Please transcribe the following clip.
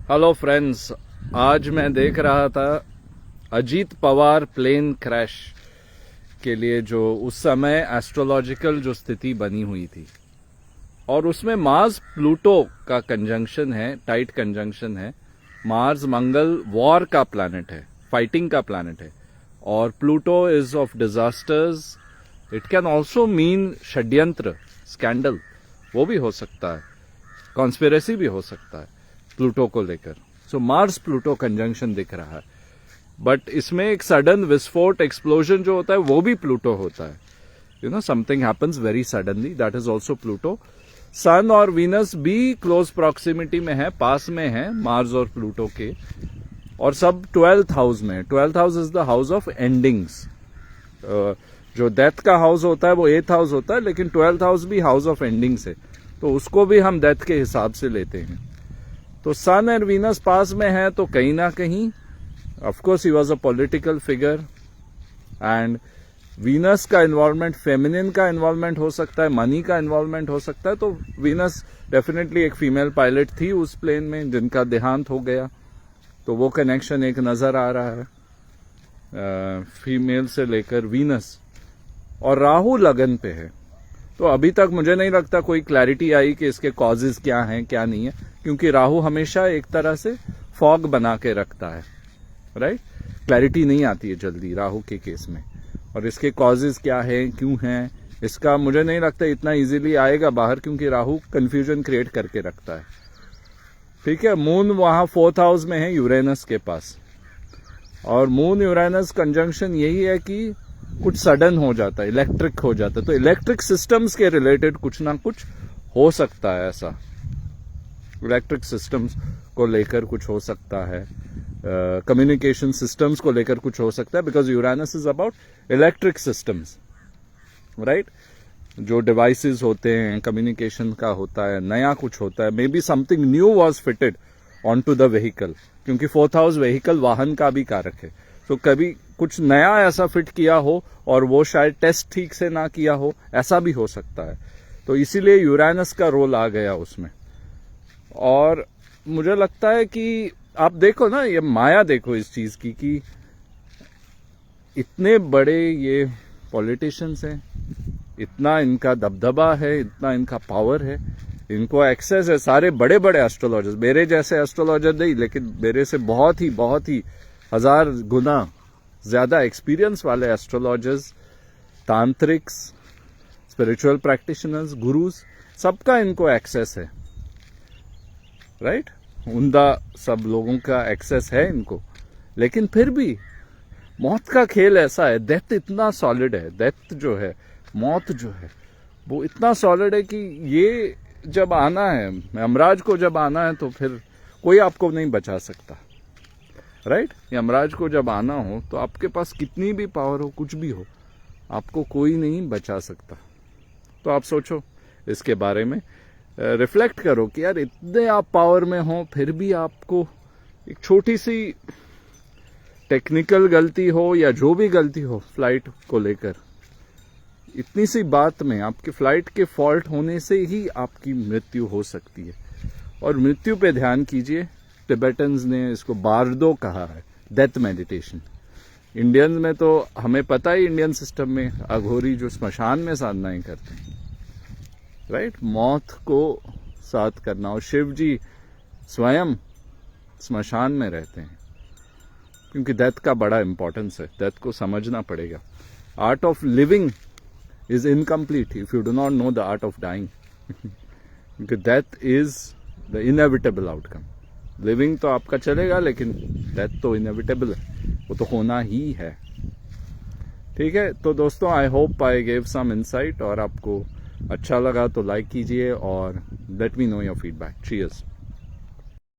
Hello friends, आज मैं देख रहा था अजीत पवार प्लेन क्रैश के लिए जो उस समय एस्ट्रोलॉजिकल जो स्थिति बनी हुई थी, और उसमें मार्स प्लूटो का कंजंक्शन है, टाइट कंजंक्शन है। मार्स मंगल वॉर का प्लैनेट है, फाइटिंग का प्लैनेट है, और Pluto is of disasters. It can also mean षड्यंत्र, स्कैंडल, वो भी हो सकता है, कॉन्स्पिरेसी भी हो सकता है प्लूटो को लेकर। सो मार्स प्लूटो कंजंक्शन दिख रहा है, बट इसमें एक सडन विस्फोट, एक्सप्लोजन जो होता है वो भी प्लूटो होता है। You know, something happens very suddenly, that is also Pluto. Sun और वीनस भी क्लोज प्रॉक्सिमिटी में है, पास में है मार्स और प्लूटो के, और सब 12th हाउस में है। 12th house is the house of endings. जो डेथ का हाउस होता है वो 8th हाउस होता है, लेकिन 12th हाउस भी हाउस ऑफ एंडिंग्स है, तो उसको भी हम डेथ के हिसाब से लेते हैं। तो सन और वीनस पास में है, तो कहीं ना कहीं of course he was a political figure, and Venus का इन्वॉल्वमेंट, फेमिनिन का इन्वॉल्वमेंट हो सकता है, मनी का इन्वॉल्वमेंट हो सकता है। तो वीनस डेफिनेटली एक फीमेल पायलट थी उस प्लेन में जिनका देहांत हो गया, तो वो कनेक्शन एक नजर आ रहा है फीमेल से लेकर वीनस। और राहु लगन पे है, तो अभी तक मुझे नहीं लगता कोई क्लैरिटी आई कि इसके कॉजेज क्या हैं क्या नहीं है, क्योंकि राहु हमेशा एक तरह से फॉग बना के रखता है, राइट। क्लैरिटी नहीं आती है जल्दी राहु के केस में, और इसके कॉजेज क्या है, क्यों हैं, इसका मुझे नहीं लगता इतना इजीली आएगा बाहर, क्योंकि राहु कंफ्यूजन क्रिएट करके रखता है। ठीक है, मून वहां 4th हाउस में है यूरेनस के पास, और मून यूरेनस कंजंक्शन यही है कि कुछ सडन हो जाता है, इलेक्ट्रिक हो जाता है, तो इलेक्ट्रिक सिस्टम्स के रिलेटेड कुछ ना कुछ हो सकता है। ऐसा इलेक्ट्रिक सिस्टम्स को लेकर कुछ हो सकता है, कम्युनिकेशन सिस्टम्स को लेकर कुछ हो सकता है, because Uranus is about electric systems, right. जो डिवाइसेस होते हैं, कम्युनिकेशन का होता है, नया कुछ होता है, may be something new was fitted on to the vehicle, क्योंकि 4th हाउस व्हीकल वाहन का भी कारक है। तो कभी कुछ नया ऐसा फिट किया हो और वो शायद टेस्ट ठीक से ना किया हो, ऐसा भी हो सकता है। तो इसीलिए यूरेनस का रोल आ गया उसमें। और मुझे लगता है कि आप देखो ना, ये माया देखो इस चीज की, कि इतने बड़े ये पॉलिटिशियंस हैं, इतना इनका दबदबा है, इतना इनका पावर है, इनको एक्सेस है। सारे बड़े बड़े एस्ट्रोलॉजर्स, मेरे जैसे एस्ट्रोलॉजर नहीं, लेकिन मेरे से बहुत ही 1000 गुना ज्यादा एक्सपीरियंस वाले एस्ट्रोलॉजर्स, तांत्रिक्स, स्पिरिचुअल प्रैक्टिशनर्स, गुरुज, सबका इनको एक्सेस है, राइट। उनका सब लोगों का एक्सेस है इनको, लेकिन फिर भी मौत का खेल ऐसा है, डेथ इतना सॉलिड है, डेथ जो है, मौत जो है, वो इतना सॉलिड है कि ये जब आना है, यमराज को जब आना है, तो फिर कोई आपको नहीं बचा सकता, राइट। यमराज को जब आना हो तो आपके पास कितनी भी पावर हो, कुछ भी हो, आपको कोई नहीं बचा सकता। तो आप सोचो इसके बारे में, रिफ्लेक्ट करो कि यार इतने आप पावर में हो, फिर भी आपको एक छोटी सी टेक्निकल गलती हो या जो भी गलती हो फ्लाइट को लेकर, इतनी सी बात में आपकी फ्लाइट के फॉल्ट होने से ही आपकी मृत्यु हो सकती है। और मृत्यु पे ध्यान कीजिए, टिबेटन्स ने इसको बार्दो कहा है, डेथ मेडिटेशन। इंडियंस में तो हमें पता ही, इंडियन सिस्टम में अघोरी जो स्मशान में साधनाएं करते हैं, राइट, मौत को साथ करना। और शिव जी स्वयं स्मशान में रहते हैं, क्योंकि डेथ का बड़ा इंपॉर्टेंस है, डेथ को समझना पड़ेगा। Art of living is incomplete if you do not know the art of dying, क्योंकि death is the inevitable outcome. Living तो आपका चलेगा, लेकिन डेथ तो इनएविटेबल है, वो तो होना ही है। ठीक है, तो दोस्तों, I hope I gave some insight, और आपको अच्छा लगा तो लाइक कीजिए और let me know your feedback. Cheers.